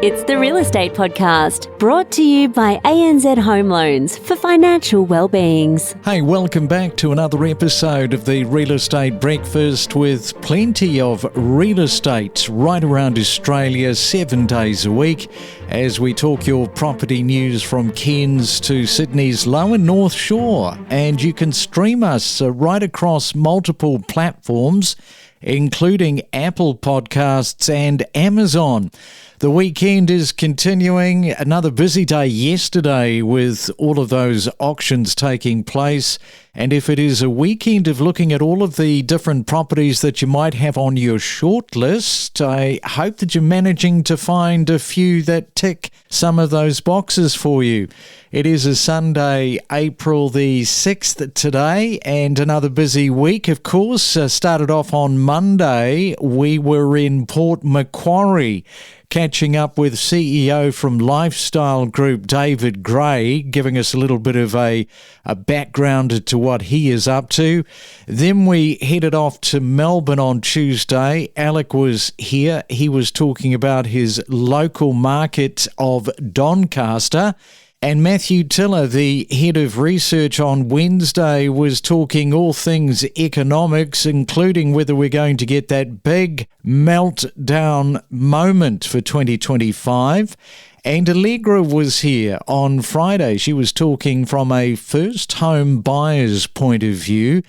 It's the Real Estate Podcast, brought to you by ANZ Home Loans for financial well-beings. Hey, welcome back to another episode of the Real Estate Breakfast with plenty of real estate right around Australia, 7 days a week, as we talk your property news from Cairns to Sydney's Lower North Shore. And you can stream us right across multiple platforms, including Apple Podcasts and Amazon. The weekend is continuing. Another busy day yesterday with all of those auctions taking place. And if it is a weekend of looking at all of the different properties that you might have on your shortlist, I hope that you're managing to find a few that tick some of those boxes for you. It is a Sunday, April the 6th today, and another busy week, of course. Started off on Monday. We were in Port Macquarie, catching up with CEO from Lifestyle Group, David Gray, giving us a little bit of a background to what he is up to. Then we headed off to Melbourne on Tuesday. Alec was here. He was talking about his local market of Doncaster. And Matthew Tiller, the head of research on Wednesday, was talking all things economics, including whether we're going to get that big meltdown moment for 2025. And Allegra was here on Friday. She was talking from a first home buyer's point of view.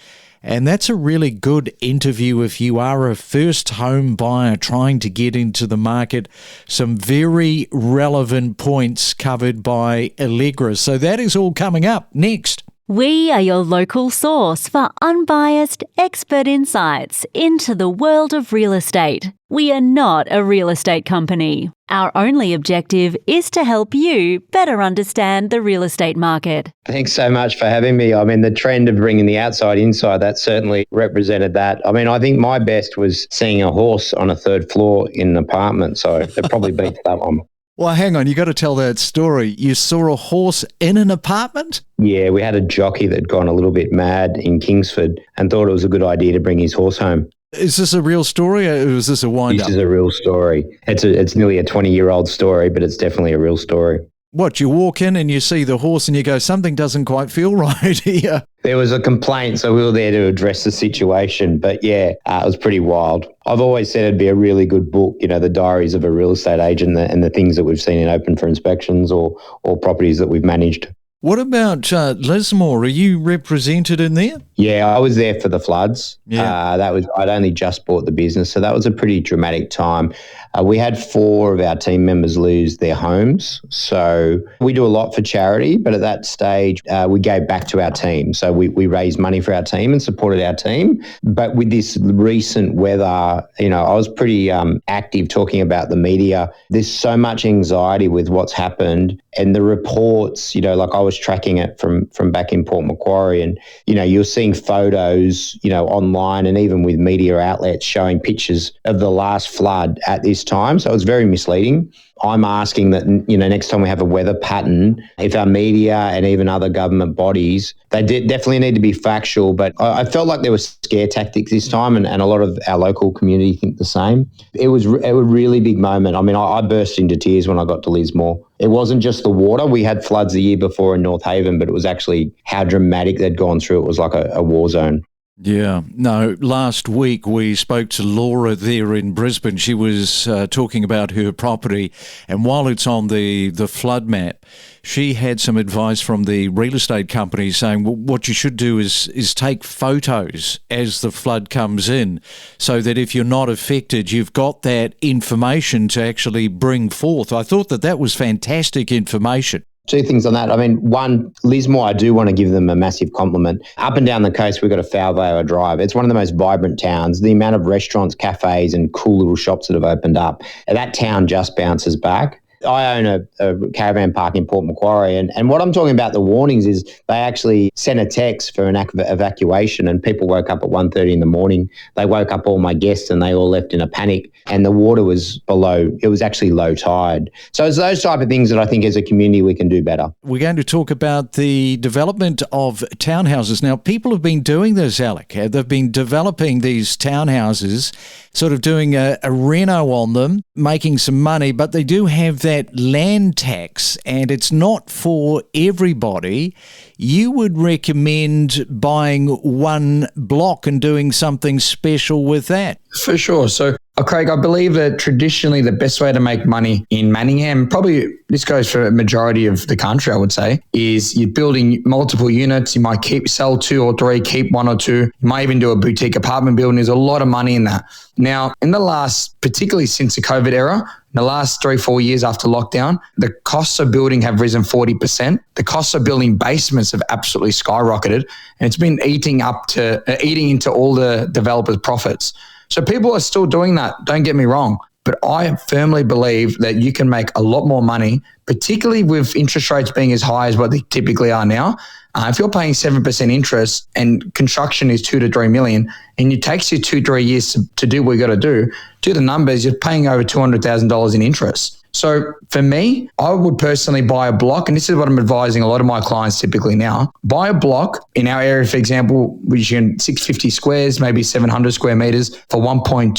And that's a really good interview if you are a first home buyer trying to get into the market. Some very relevant points covered by Allegra. So that is all coming up next. We are your local source for unbiased, expert insights into the world of real estate. We are not a real estate company. Our only objective is to help you better understand the real estate market. Thanks so much for having me. I mean, the trend of bringing the outside inside, that certainly represented that. I mean, I think my best was seeing a horse on a third floor in an apartment, so it probably beats that one. Well, hang on, you got to tell that story. You saw a horse in an apartment? Yeah, we had a jockey that had gone a little bit mad in Kingsford and thought it was a good idea to bring his horse home. Is this a real story or is this a wind-up? This is a real story. It's nearly a 20-year-old story, but it's definitely a real story. What, you walk in and you see the horse and you go, something doesn't quite feel right here? There was a complaint, so we were there to address the situation. But yeah, it was pretty wild. I've always said it'd be a really good book, you know, the diaries of a real estate agent and the things that we've seen in open for inspections or properties that we've managed. What about Lismore? Are you represented in there? Yeah, I was there for the floods. Yeah. I'd only just bought the business, so that was a pretty dramatic time. We had 4 of our team members lose their homes. So we do a lot for charity, but at that stage, we gave back to our team. So we raised money for our team and supported our team. But with this recent weather, you know, I was pretty active talking about the media. There's so much anxiety with what's happened and the reports, you know, like I was tracking it from back in Port Macquarie and, you know, you're seeing photos, you know, online and even with media outlets showing pictures of the last flood at this time. So it was very misleading. I'm asking that, you know, next time we have a weather pattern, if our media and even other government bodies, they definitely need to be factual. But I felt like there were scare tactics this time and a lot of our local community think the same. It was a really big moment. I mean, I burst into tears when I got to Lismore. It wasn't just the water. We had floods the year before in North Haven, but it was actually how dramatic they'd gone through. It was like a war zone. Yeah. No, last week we spoke to Laura there in Brisbane. She was talking about her property, and while it's on the flood map, she had some advice from the real estate company saying, well, what you should do is take photos as the flood comes in so that if you're not affected, you've got that information to actually bring forth. I thought that was fantastic information. 2 things on that. I mean, one, Lismore, I do want to give them a massive compliment. Up and down the coast, we've got a Falvale Drive. It's one of the most vibrant towns. The amount of restaurants, cafes and cool little shops that have opened up, that town just bounces back. I own a caravan park in Port Macquarie, and what I'm talking about, the warnings, is they actually sent a text for an evacuation and people woke up at 1:30 in the morning. They woke up all my guests and they all left in a panic and the water was below, it was actually low tide. So it's those type of things that I think as a community we can do better. We're going to talk about the development of townhouses. Now, people have been doing this, Alec. They've been developing these townhouses sort of doing a reno on them, making some money, but they do have that land tax and it's not for everybody. You would recommend buying one block and doing something special with that? For sure. So, Craig, I believe that traditionally the best way to make money in Manningham, probably this goes for a majority of the country, I would say, is you're building multiple units. You might sell 2 or 3, keep 1 or 2. You might even do a boutique apartment building. There's a lot of money in that. Now, in the last, particularly since the COVID era, in the last 3-4 years after lockdown, the costs of building have risen 40%. The costs of building basements have absolutely skyrocketed, and it's been eating into all the developers' profits. So people are still doing that, don't get me wrong, but I firmly believe that you can make a lot more money, particularly with interest rates being as high as what they typically are now. If you're paying 7% interest and construction is 2 to 3 million, and it takes you 2-3 years to do what you got to do the numbers, you're paying over $200,000 in interest. So for me, I would personally buy a block, and this is what I'm advising a lot of my clients typically now. Buy a block in our area, for example, which is 650 squares, maybe 700 square meters for 1.2,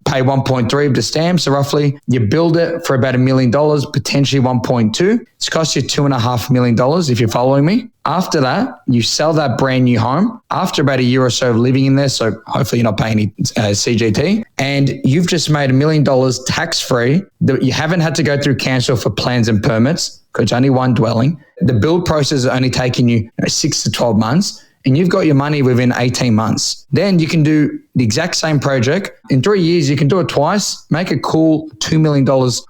pay 1.3 of the stamp. So roughly you build it for about $1 million, potentially 1.2. It's cost you $2.5 million if you're following me. After that, you sell that brand new home after about a year or so of living in there. So hopefully you're not paying any CGT, and you've just made $1 million tax-free. You haven't had to go through council for plans and permits because it's only one dwelling. The build process is only taking you 6 to 12 months, and you've got your money within 18 months. Then you can do the exact same project. In 3 years, you can do it twice, make a cool $2 million,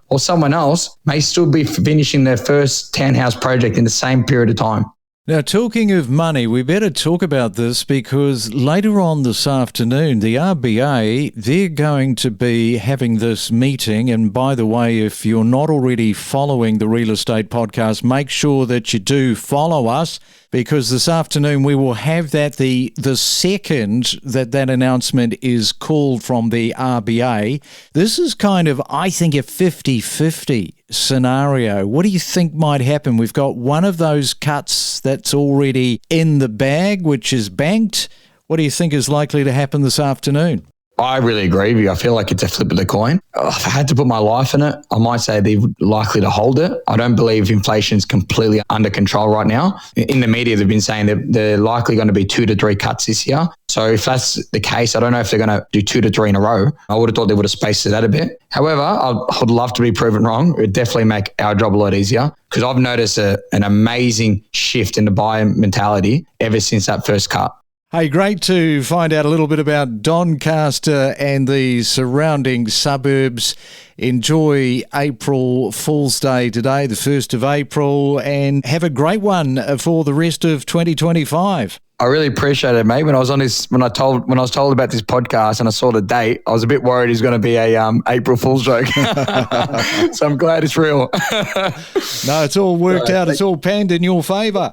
or someone else may still be finishing their first townhouse project in the same period of time. Now, talking of money, we better talk about this because later on this afternoon, the RBA, they're going to be having this meeting. And by the way, if you're not already following the Real Estate Podcast, make sure that you do follow us, because this afternoon we will have that the second that announcement is called from the RBA. This is kind of, I think, a 50-50 scenario. What do you think might happen? We've got one of those cuts that's already in the bag, which is banked. What do you think is likely to happen this afternoon? I really agree with you. I feel like it's a flip of the coin. If I had to put my life in it, I might say they're likely to hold it. I don't believe inflation's completely under control right now. In the media, they've been saying that they're likely going to be 2 to 3 cuts this year. So if that's the case, I don't know if they're going to do 2 to 3 in a row. I would have thought they would have spaced it out a bit. However, I would love to be proven wrong. It would definitely make our job a lot easier, because I've noticed an amazing shift in the buyer mentality ever since that first cut. Hey, great to find out a little bit about Doncaster and the surrounding suburbs. Enjoy April Fool's Day today, the 1st of April, and have a great one for the rest of 2025. I really appreciate it, mate. When I was told about this podcast and I saw the date, I was a bit worried it's going to be a April Fool's joke. So I'm glad it's real. No, it's all worked out. It's all panned in your favour.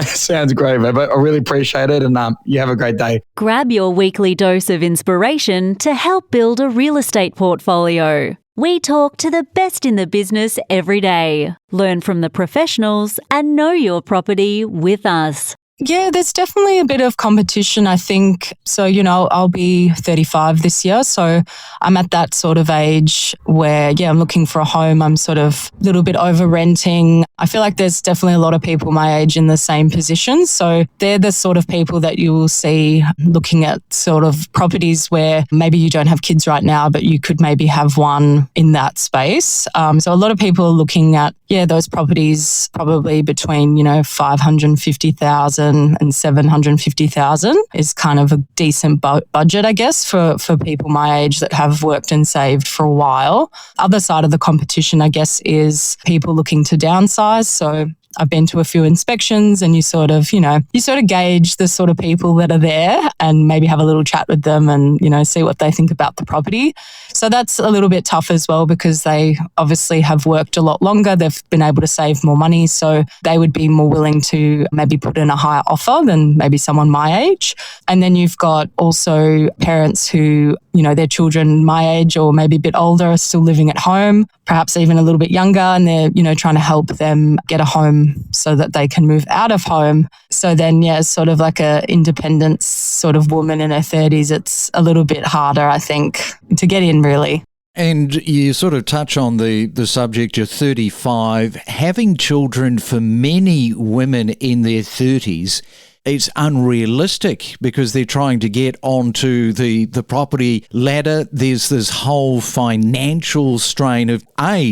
Sounds great, mate. But I really appreciate it, and you have a great day. Grab your weekly dose of inspiration to help build a real estate portfolio. We talk to the best in the business every day. Learn from the professionals and know your property with us. Yeah, there's definitely a bit of competition, I think. So, I'll be 35 this year. So I'm at that sort of age where, I'm looking for a home. I'm sort of a little bit over renting. I feel like there's definitely a lot of people my age in the same position. So they're the sort of people that you will see looking at sort of properties where maybe you don't have kids right now, but you could maybe have one in that space. So a lot of people are looking at, those properties probably between, 550,000 and 750,000 is kind of a decent budget, I guess, for people my age that have worked and saved for a while. Other side of the competition, I guess, is people looking to downsize. So I've been to a few inspections, and you sort of gauge the sort of people that are there and maybe have a little chat with them and, see what they think about the property. So that's a little bit tough as well, because they obviously have worked a lot longer. They've been able to save more money. So they would be more willing to maybe put in a higher offer than maybe someone my age. And then you've got also parents who, their children my age or maybe a bit older are still living at home, perhaps even a little bit younger, and they're, trying to help them get a home so that they can move out of home. So then, yeah, sort of like a independent sort of woman in her 30s, it's a little bit harder, I think, to get in really. And you sort of touch on the subject, you're 35. Having children for many women in their 30s, it's unrealistic because they're trying to get onto the property ladder. There's this whole financial strain of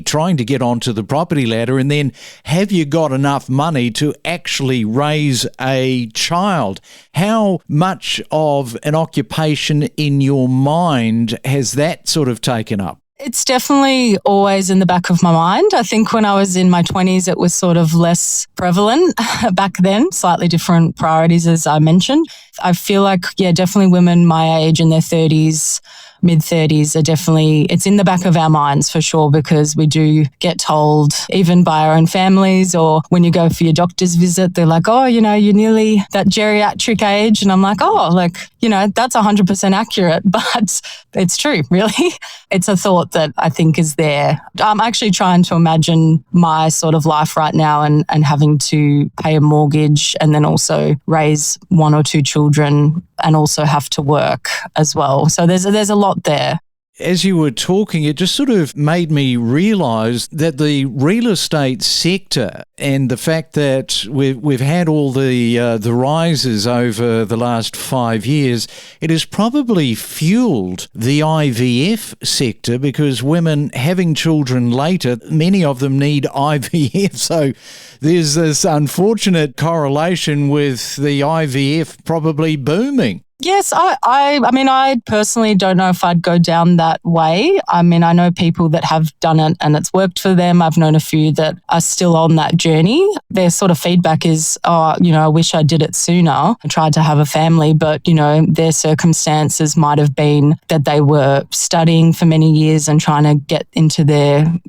trying to get onto the property ladder, and then have you got enough money to actually raise a child? How much of an occupation in your mind has that sort of taken up? It's definitely always in the back of my mind. I think when I was in my 20s, it was sort of less prevalent back then, slightly different priorities, as I mentioned. I feel like, yeah, definitely women my age in their 30s, mid-30s are definitely, it's in the back of our minds for sure, because we do get told, even by our own families, or when you go for your doctor's visit, they're like, oh, you're nearly that geriatric age. And I'm like, oh, that's 100% accurate, but it's true, really. It's a thought that I think is there. I'm actually trying to imagine my sort of life right now and having to pay a mortgage and then also raise 1 or 2 children and also have to work as well. So there's a lot there. As you were talking, it just sort of made me realise that the real estate sector and the fact that we've had all the rises over the last 5 years, it has probably fuelled the IVF sector, because women having children later, many of them need IVF. So there's this unfortunate correlation with the IVF probably booming. Yes, I personally don't know if I'd go down that way. I mean, I know people that have done it and it's worked for them. I've known a few that are still on that journey. Their sort of feedback is, I wish I did it sooner. I tried to have a family, but, their circumstances might have been that they were studying for many years and trying to get into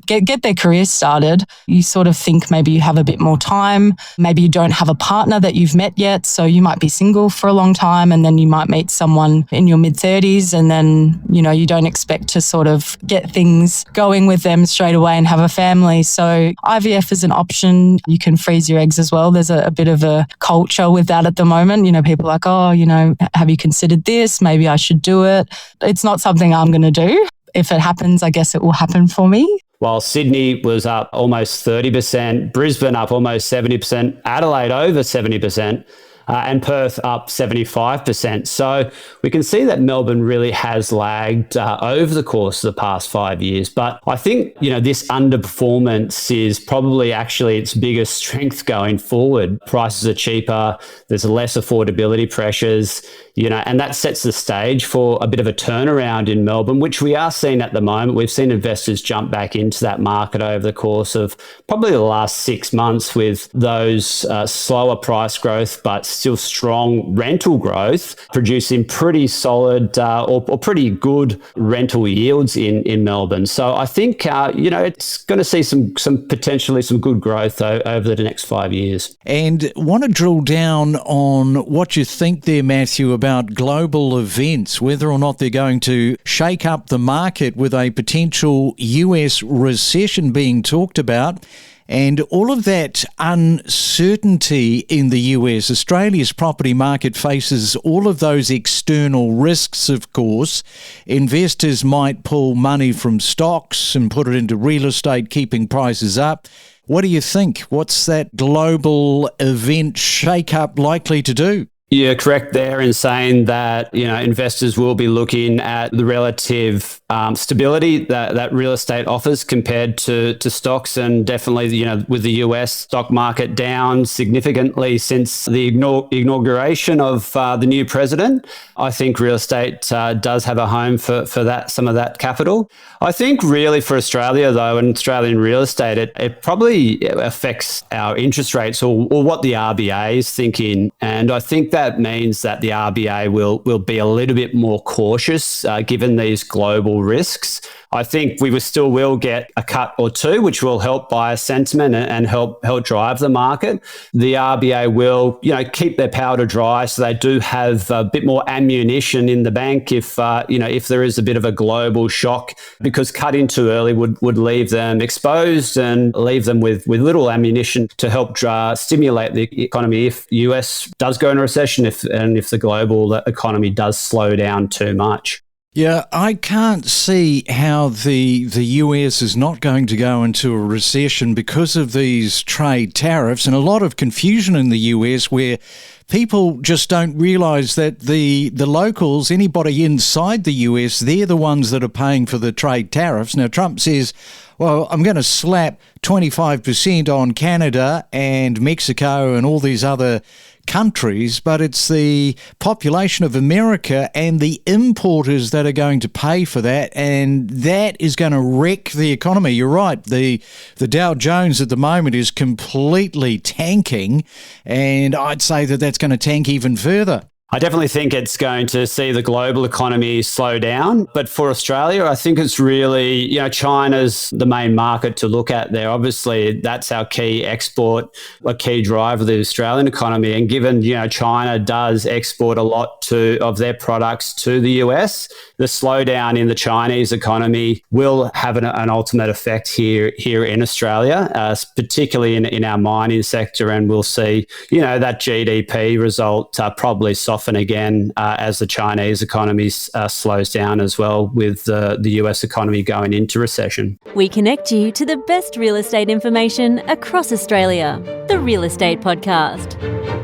get their career started. You sort of think maybe you have a bit more time. Maybe you don't have a partner that you've met yet, so you might be single for a long time, and then you might meet someone in your mid-30s, and then, you don't expect to sort of get things going with them straight away and have a family. So IVF is an option. You can freeze your eggs as well. There's a bit of a culture with that at the moment. People are like, have you considered this? Maybe I should do it. It's not something I'm going to do. If it happens, I guess it will happen for me. While Sydney was up almost 30%, Brisbane up almost 70%, Adelaide over 70%, and Perth up 75%. So we can see that Melbourne really has lagged over the course of the past 5 years. But I think, this underperformance is probably actually its biggest strength going forward. Prices are cheaper, there's less affordability pressures, and that sets the stage for a bit of a turnaround in Melbourne, which we are seeing at the moment. We've seen investors jump back into that market over the course of probably the last 6 months, with those slower price growth, but still strong rental growth, producing pretty solid or pretty good rental yields in Melbourne. So I think, it's going to see some potentially some good growth over the next 5 years. And want to drill down on what you think there, Matthew, about global events, whether or not they're going to shake up the market with a potential US recession being talked about. And all of that uncertainty in the US. Australia's property market faces all of those external risks, of course. Investors might pull money from stocks and put it into real estate, keeping prices up. What do you think? What's that global event shake-up likely to do? You're correct there in saying that, investors will be looking at the relative stability that real estate offers compared to stocks. And definitely, with the US stock market down significantly since the inauguration of the new president, I think real estate does have a home for some of that capital. I think really for Australia, though, and Australian real estate, it probably affects our interest rates or what the RBA is thinking. And I think that it means that the RBA will be a little bit more cautious given these global risks. I think we still will get a cut or two, which will help buyer sentiment and help drive the market. The RBA will, keep their powder dry, so they do have a bit more ammunition in the bank if there is a bit of a global shock, because cutting too early would leave them exposed and leave them with little ammunition to help stimulate the economy if US does go into recession, if the global economy does slow down too much. Yeah, I can't see how the US is not going to go into a recession because of these trade tariffs, and a lot of confusion in the US where people just don't realise that the locals, anybody inside the US, they're the ones that are paying for the trade tariffs. Now, Trump says, well, I'm going to slap 25% on Canada and Mexico and all these other countries, but it's the population of America and the importers that are going to pay for that, and that is going to wreck the economy. You're right, the Dow Jones at the moment is completely tanking, and I'd say that that's going to tank even further. I definitely think it's going to see the global economy slow down. But for Australia, I think it's really, China's the main market to look at there. Obviously, that's our key export, a key driver of the Australian economy. And given, China does export a lot of their products to the US, the slowdown in the Chinese economy will have an ultimate effect here in Australia, particularly in our mining sector. And we'll see, that GDP result probably soften again as the Chinese economy slows down as well, with the US economy going into recession. We connect you to the best real estate information across Australia. The Real Estate Podcast.